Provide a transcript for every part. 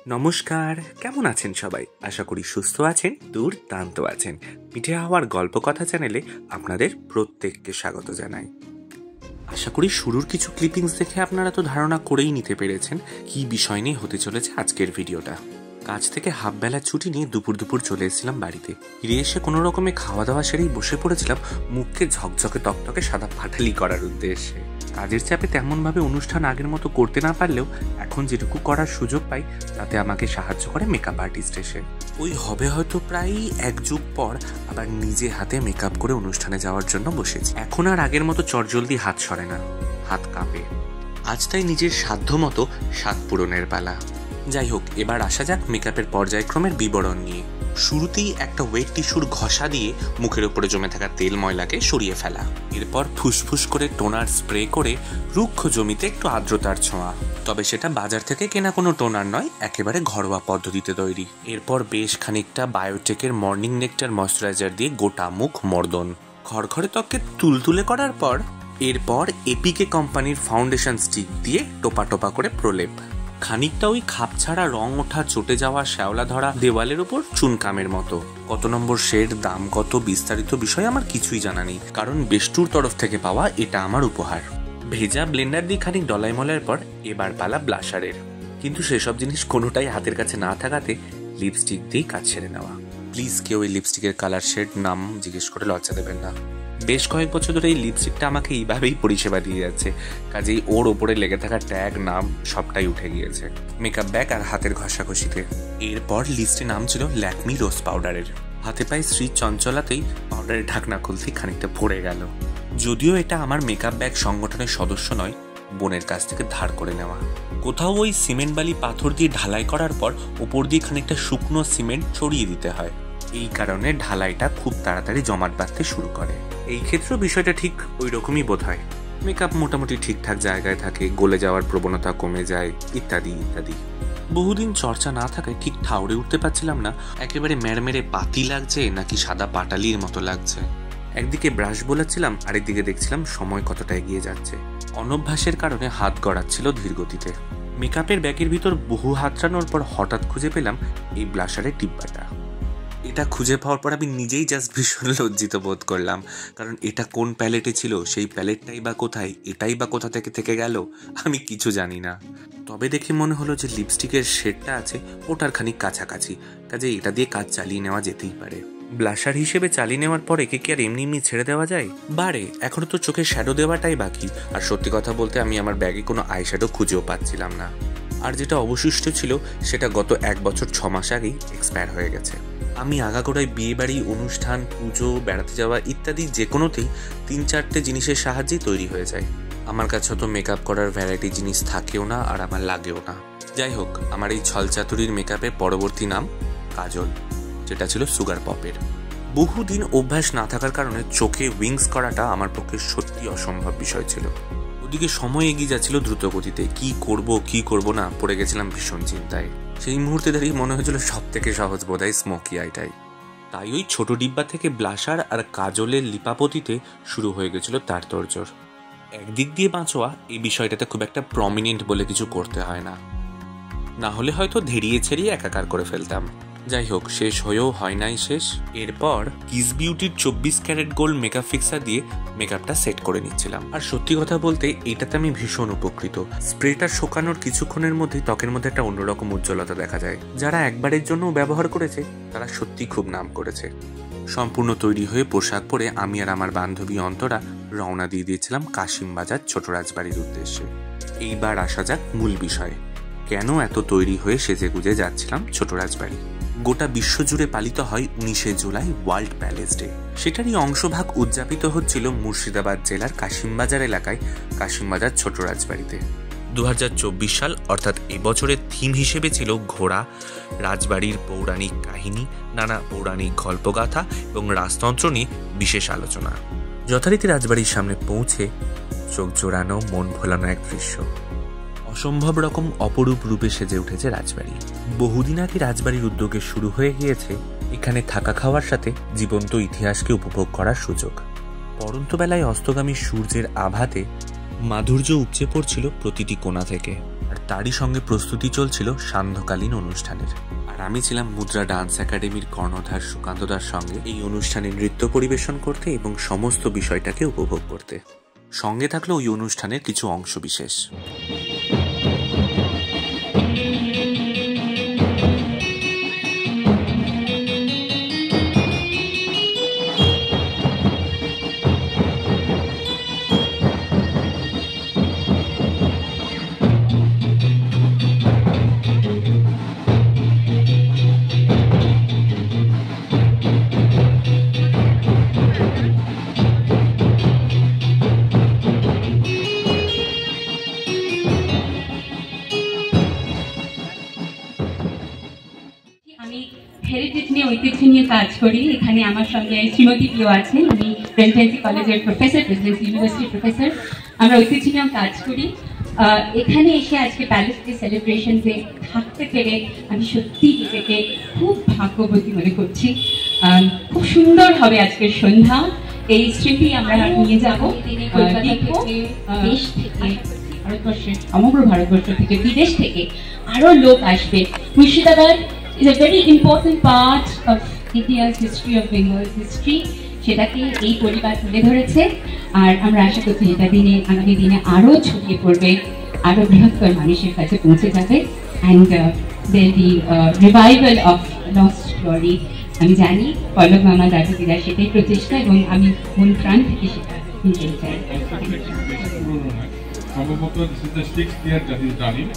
নমস্কার, কেমন আছেন সবাই? আশা করি সুস্থ আছেন, দুর্দান্ত আছেন। মিঠে হাওয়ার গল্প কথা চ্যানেলে আপনাদের প্রত্যেককে স্বাগত জানাই। আশা করি শুরুর কিছু ক্লিপিংস দেখে আপনারা তো ধারণা করেই নিতে পেরেছেন কি বিষয় নিয়ে হতে চলেছে আজকের ভিডিওটা। কাজ থেকে হাফ বেলা ছুটি নিয়ে দুপুর চলে এসেছিলাম বাড়িতে। ফিরে এসে কোনো রকমে খাওয়া দাওয়া সেরেই বসে পড়েছিলাম মুখকে ঝকঝকে তকতকে সাদা পাটালি করার উদ্দেশ্যে। কাজের চাপে তেমনভাবে অনুষ্ঠান আগের মতো করতে না পারলেও এখন যেটুকু করার সুযোগ পাই তাতে আমাকে সাহায্য করে মেকআপ আর্টিস্ট এসে। ওই হবে হয়তো প্রায় এক যুগ পর আবার নিজে হাতে মেকআপ করে অনুষ্ঠানে যাওয়ার জন্য বসেছি। এখন আর আগের মতো চটজলদি হাত সরে না, হাত কাঁপে। আজ তাই নিজের সাধ্য মতো স্বাদ পূরণের পালা। যাই হোক, এবার আসা যাক মেকআপের পর্যায়ক্রমের বিবরণ নিয়ে। শুরুতেই একটা ওয়েট টিস্যুর ঘষা দিয়ে মুখের উপরে জমে থাকা তেল ময়লাকে সরিয়ে ফেলা। এরপর ফুসফুস করে টোনার স্প্রে করে রুক্ষ জমিতে একটু আর্দ্রতার ছোঁয়া, তবে সেটা বাজার থেকে কেনা কোনো টোনার নয়, একেবারে ঘরোয়া পদ্ধতিতে তৈরি। এরপর বেশ খানিকটা বায়োটেকের মর্নিং নেকটার ময়শ্চারাইজার দিয়ে গোটা মুখ মর্দন, খড়খড়ে ত্বককে তুলতুলে করার পর এরপর এপিকে কোম্পানির ফাউন্ডেশন স্টিক দিয়ে টোপা টোপা করে প্রলেপ। খানিকটা ওই খাপছাড়া রং ওঠা চটে যাওয়া শ্যাওলা ধরা দেওয়ালের উপর চুনকামের মতো। কত নম্বর শেড, দাম কত, বিস্তারিত বিষয় আমার কিছুই জানা নেই, কারণ বেষ্টুর তরফ থেকে পাওয়া এটা আমার উপহার। ভেজা ব্লেন্ডার দিয়ে খানিক ডলাই মলার পর এবার পালা ব্লাশারের। কিন্তু সেসব জিনিস কোনোটাই হাতের কাছে না থাকাতে লিপস্টিক দিয়েই কাজ সেরে নেওয়া। প্লিজ কেউ এই লিপস্টিকের কালার শেড নাম জিজ্ঞেস করে লজ্জা দেবেন না। বেশ কয়েক বছর ধরে এই লিপস্টিকটা আমাকে এইভাবেই পরিষেবা দিয়ে যাচ্ছে, কাজেই ওর ওপরে লেগে থাকা ট্যাগ নাম সবটাই উঠে গিয়েছে মেকআপ ব্যাগ আর হাতের ঘষাঘষিতে। এরপর লিস্টে নাম ছিল ল্যাকমি রোজ পাউডারের। হাতে পায়ে শ্রী চঞ্চলাতেই পাউডারের ঢাকনা খুলতেই খানিকটা পড়ে গেল। যদিও এটা আমার মেকআপ ব্যাগ সংগঠনের সদস্য নয়, বোনের কাছ থেকে ধার করে নেওয়া। কোথাও ওই সিমেন্ট বালি পাথর দিয়ে ঢালাই করার পর উপর দিয়ে খানিকটা শুকনো সিমেন্ট ছড়িয়ে দিতে হয়, এই কারণে ঢালাইটা খুব তাড়াতাড়ি জমাট বাঁধতে শুরু করে। এই ক্ষেত্রেও বিষয়টা ঠিক ওই রকমই বোধ হয়। মেকআপ মোটামুটি ঠিকঠাক জায়গায় থাকে, গলে যাওয়ার প্রবণতা কমে যায়, ইত্যাদি ইত্যাদি। বহুদিন চর্চা না থাকায় ঠিক ঠাউরে উঠতে পারছিলাম না একেবারে মেরমেরে পাতি লাগছে নাকি সাদা পাটালির মতো লাগছে। একদিকে ব্রাশ বোলাচ্ছিলাম, আরেকদিকে দেখছিলাম সময় কতটা এগিয়ে যাচ্ছে। অনভ্যাসের কারণে হাত গড়াচ্ছিল ধীর গতিতে। মেকআপের ব্যাগের ভিতর বহু হাতড়ানোর পর হঠাৎ খুঁজে পেলাম এই ব্লাশারের ডিব্বাটা। এটা খুঁজে পাওয়ার পর আমি নিজেই জাস্ট ভীষণ লজ্জিত বোধ করলাম, কারণ এটা কোন প্যালেটে ছিল, সেই প্যালেটটাই বা কোথায়, এটাই বা কোথা থেকে গেল, আমি কিছু জানি না। তবে দেখে মনে হলো যে লিপস্টিকের শেডটা আছে ওটার খানিক কাছাকাছি, কাজে এটা দিয়ে কাজ চালিয়ে নেওয়া যেতেই পারে। ব্লাশার হিসেবে চালিয়ে নেওয়ার পর একে কি আর এমনি ছেড়ে দেওয়া যায়? বারে এখনো তো চোখে শ্যাডো দেওয়াটাই বাকি। আর সত্যি কথা বলতে আমি আমার ব্যাগে কোনো আই শ্যাডো খুঁজেও পাচ্ছিলাম না। আর যেটা অবশিষ্ট ছিল সেটা গত 1 বছর 6 মাস আগেই এক্সপায়ার হয়ে গেছে। আমি আগাগোড়ায় বিয়ে বাড়ি, অনুষ্ঠান, পুজো, বেড়াতে যাওয়া ইত্যাদি যে কোনোতেই 3-4টে জিনিসের সাহায্যেই তৈরি হয়ে যায়। আমার কাছে তো মেকআপ করার ভ্যারাইটি জিনিস থাকেও না আর আমার লাগেও না। যাই হোক, আমার এই ছলচাতুরির মেকআপের পরবর্তী নাম কাজল, যেটা ছিল সুগার পপের। বহুদিন অভ্যাস না থাকার কারণে চোখে উইংস করাটা আমার পক্ষে সত্যি অসম্ভব বিষয় ছিল। ওদিকে সময় এগিয়ে যাচ্ছিল দ্রুত গতিতে। কি করব না পড়ে গেছিলাম ভীষণ চিন্তায়। সেই মুহূর্তে দাঁড়িয়ে মনে হয়েছিল সব থেকে সহজ বোধহয় স্মোকি আইটাই। তাই ওই ছোট ডিব্বা থেকে ব্লাশার আর কাজলের লিপাপতিতে শুরু হয়ে গেছিল তার তোড়জোড়। একদিক দিয়ে বাঁচোয়া এই বিষয়টাতে খুব একটা প্রমিনেন্ট বলে কিছু করতে হয় না, না হলে হয়তো ধেড়িয়ে ছেড়িয়ে একাকার করে ফেলতাম। যাই হোক, শেষ হয়েও হয় নাই শেষ। এরপর কিস বিউটির 24 ক্যারেট গোল্ড মেকআপ ফিক্সার দিয়ে মেকআপটা সেট করে নিচ্ছিলাম। আর সত্যি কথা বলতে এটাতে আমি ভীষণ উপকৃত। স্প্রেটা শুকানোর কিছুক্ষণের মধ্যেই ত্বকের মধ্যে একটা অন্যরকম উজ্জ্বলতা দেখা যায়। যারা একবারের জন্য ব্যবহার করেছে তারা সত্যি খুব নাম করেছে। সম্পূর্ণ তৈরি হয়ে পোশাক পরে আমি আর আমার বান্ধবী অন্তরা রওনা দিয়ে দিয়েছিলাম কাশিমবাজার ছোট রাজবাড়ির উদ্দেশ্যে। এইবার আসা যাক মূল বিষয়ে, কেন এত তৈরি হয়ে সেজেগুজে যাচ্ছিলাম ছোট রাজবাড়ি। গোটা বিশ্বজুড়ে পালিত হয় 19শে জুলাই ওয়ার্ল্ড প্যালেস ডে। সেটারই অংশভাগ উদযাপিত হচ্ছিল মুর্শিদাবাদ জেলার কাশিমবাজার এলাকায় কাশিমবাজার ছোট রাজবাড়িতে। 2024 সাল অর্থাৎ এবছরের থিম হিসেবে ছিল ঘোড়া, রাজবাড়ির পৌরাণিক কাহিনী, নানা পৌরাণিক গল্পগাথা এবং রাজতন্ত্র নিয়ে বিশেষ আলোচনা। যথারীতি রাজবাড়ির সামনে পৌঁছে চোখ জোড়ানো, মন ভোলানো এক দৃশ্য। অসম্ভব রকম অপরূপ রূপে সেজে উঠেছে রাজবাড়ি। বহুদিন আগে রাজবাড়ির উদ্যোগে শুরু হয়ে গিয়েছে এখানে থাকা খাওয়ার সাথে জীবন্ত ইতিহাসকে উপভোগ করার সুযোগ। পড়ন্ত বেলায় অস্তগামী সূর্যের আভাতে মাধুর্য উপচে পড়ছিল প্রতিটি কোণা থেকে। আর তারই সঙ্গে প্রস্তুতি চলছিল সান্ধ্যকালীন অনুষ্ঠানের। আর আমি ছিলাম মুদ্রা ডান্স একাডেমির কর্ণধার সুকান্তদার সঙ্গে এই অনুষ্ঠানে নৃত্য পরিবেশন করতে এবং সমস্ত বিষয়টাকে উপভোগ করতে। সঙ্গে থাকলো ওই অনুষ্ঠানের কিছু অংশ বিশেষ। হেরিটেজ নিয়ে ঐতিহ্য নিয়ে কাজ করি। এখানে আমার সঙ্গে শ্রীমতী প্রিয় আছেন, উনি প্রেসিডেন্সি কলেজের প্রফেসর, প্রেসিডেন্সি ইউনিভার্সিটির প্রফেসর। আমরা ঐতিহ্য নিয়েও কাজ করি। এখানে এসে আজকে প্যালেস ডে সেলিব্রেশনসে থাকতে পেরে আমি সত্যি নিজেকে খুব ভাগ্যবতী মনে করছি। খুব সুন্দর হবে আজকের সন্ধ্যা। এই স্মৃতি আমরা নিয়ে যাব দেশ থেকে, ভারতবর্ষের সমগ্র ভারতবর্ষ থেকে, বিদেশ থেকে আরো লোক আসবে। Murshidabad is a very important part of India's history, of Bengal's history. সেটাকে এই পরিবার তুলে ধরেছে। আর আমরা আশা করছি এটা আগামী দিনে আরো ছড়িয়ে পড়বে, আরো বৃহত্তর মানুষের কাছে পৌঁছে যাবে। And there be revival of lost glory. আমি জানি পল্লব মামা দাদু দিদা সেটাই প্রচেষ্টা, এবং আমি মন প্রাণ থেকে সেটা নিতে চাই। সম্ভবত this is the 6th year that is running,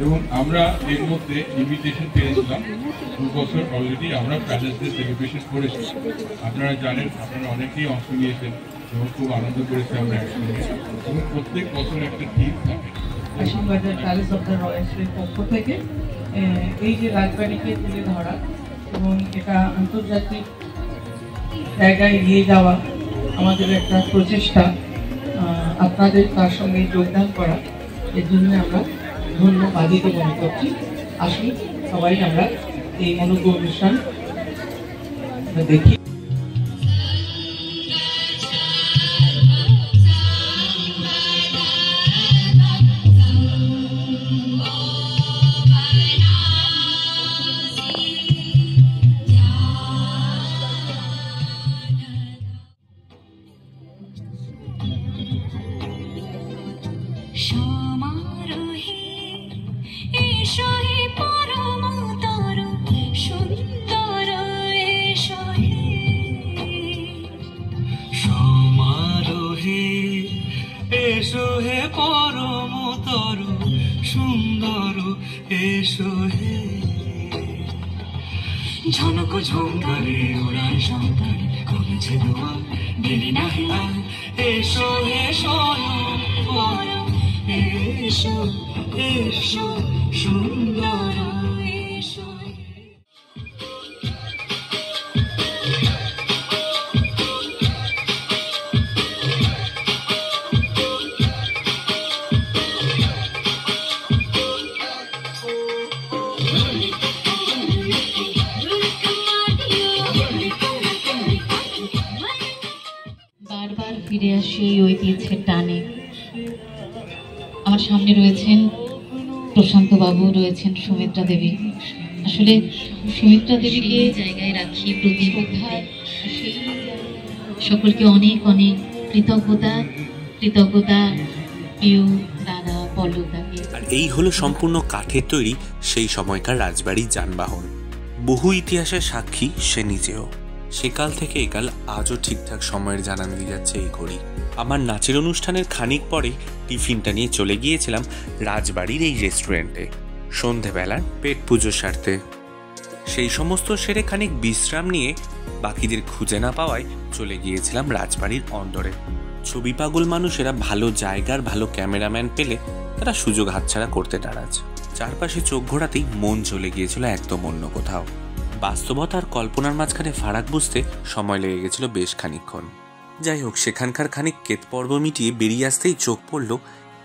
এবং আমরা এর মধ্যে ইনভিটেশন পেয়েছিলাম 2 বছর অলরেডি আমরা প্যালেস ডে সেলিব্রেশন করেছি। আপনারা জানেন, আপনারা অনেকেই অংশ নিয়েছেন এবং খুব আনন্দ করেছি আমরা একসঙ্গে, এবং প্রত্যেক বছর একটা থিম থাকে। আশীর্বাদের প্যালেস অফ দ্য রয়্যালসের পক্ষ থেকে এই যে রাজবাড়িকে তুলে ধরা এবং এটা আন্তর্জাতিক জায়গায় নিয়ে যাওয়া আমাদের একটা প্রচেষ্টা, আপনাদের তার সঙ্গে যোগদান করা, এর জন্য আমরা ধন্যবাদিত মনে করছি। আসুন সবাই আমরা এই মনোজ্ঞ অনুষ্ঠান দেখি। এসো হে পরমতর সুন্দর, এসো হে ঝনক ঝঙ্কারে ওড়ায় শঙ্কর, কমেছে দোয়া দেরি নাহি আর, এসো হে স্বয়ং পরম, এসো এসো সুন্দর, এসো। বারবার ফিরে আসি এই ঐতিহ্যের টানে। আমার সামনে রয়েছেন প্রশান্ত বাবু, রয়েছেন সুমিত্রা দেবী। আসলে সুমিত্রা দেবীকে জায়গায় রাখি প্রতিভা, সকলকে অনেক অনেক কৃতজ্ঞতা প্রিয় দাদা পল্লবদাকে। আর এই হলো সম্পূর্ণ কাঠের তৈরি সেই সময়কার রাজবাড়ির যানবাহন। বহু ইতিহাসের সাক্ষী সে নিজেও। সেকাল থেকে একাল আজও ঠিকঠাক সময়ের জানান দিয়ে যাচ্ছে এই ঘড়ি। আমার নাচের অনুষ্ঠানের খানিক পরে টিফিনটা নিয়ে চলে গিয়েছিলাম রাজবাড়ির এই রেস্টুরেন্টে সন্ধেবেলার পেট পুজোর স্বার্থে। সেই সমস্ত সেরে খানিক বিশ্রাম নিয়ে বাকিদের খুঁজে না পাওয়ায় চলে গিয়েছিলাম রাজবাড়ির অন্দরে। ছবি পাগল মানুষেরা ভালো জায়গার ভালো ক্যামেরাম্যান পেলে তারা সুযোগ হাতছাড়া করতে নারাজ। চারপাশে চোখ ঘোরাতেই মন চলে গিয়েছিল একদম অন্য কোথাও। বাস্তবতা আর কল্পনার মাঝখানে ফারাক বুঝতে সময় লেগে গেছিল বেশ খানিকক্ষণ। যাই হোক, সেখানকার খানিক কেতপর্ব মিটিয়ে বেরিয়ে আসতেই চোখ পড়ল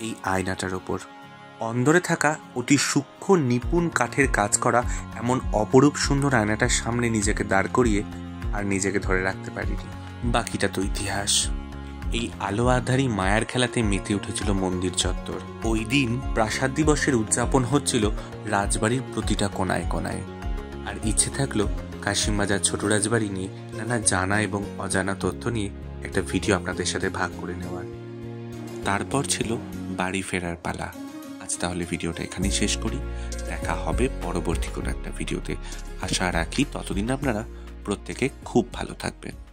এই আয়নাটার ওপর। অন্দরে থাকা অতি সূক্ষ্ম নিপুণ কাঠের কাজ করা এমন অপরূপ সুন্দর আয়নাটার সামনে নিজেকে দাঁড় করিয়ে আর নিজেকে ধরে রাখতে পারিনি। বাকিটা তো ইতিহাস। এই আলো আধারি মায়ার খেলাতে মেতে উঠেছিল মন্দির চত্বর। ওই দিন প্রাসাদ দিবসের উদযাপন হচ্ছিল রাজবাড়ির প্রতিটা কোনায় কোনায়। আর ইচ্ছে থাকলো কাশিমবাজার ছোট রাজবাড়ি নিয়ে নানা জানা এবং অজানা তথ্য নিয়ে একটা ভিডিও আপনাদের সাথে ভাগ করে নেওয়ার। তারপর ছিল বাড়ি ফেরার পালা। আজ তাহলে ভিডিওটা এখানেই শেষ করি। দেখা হবে পরবর্তী কোনো একটা ভিডিওতে। আশা রাখি ততদিন আপনারা প্রত্যেকে খুব ভালো থাকবেন।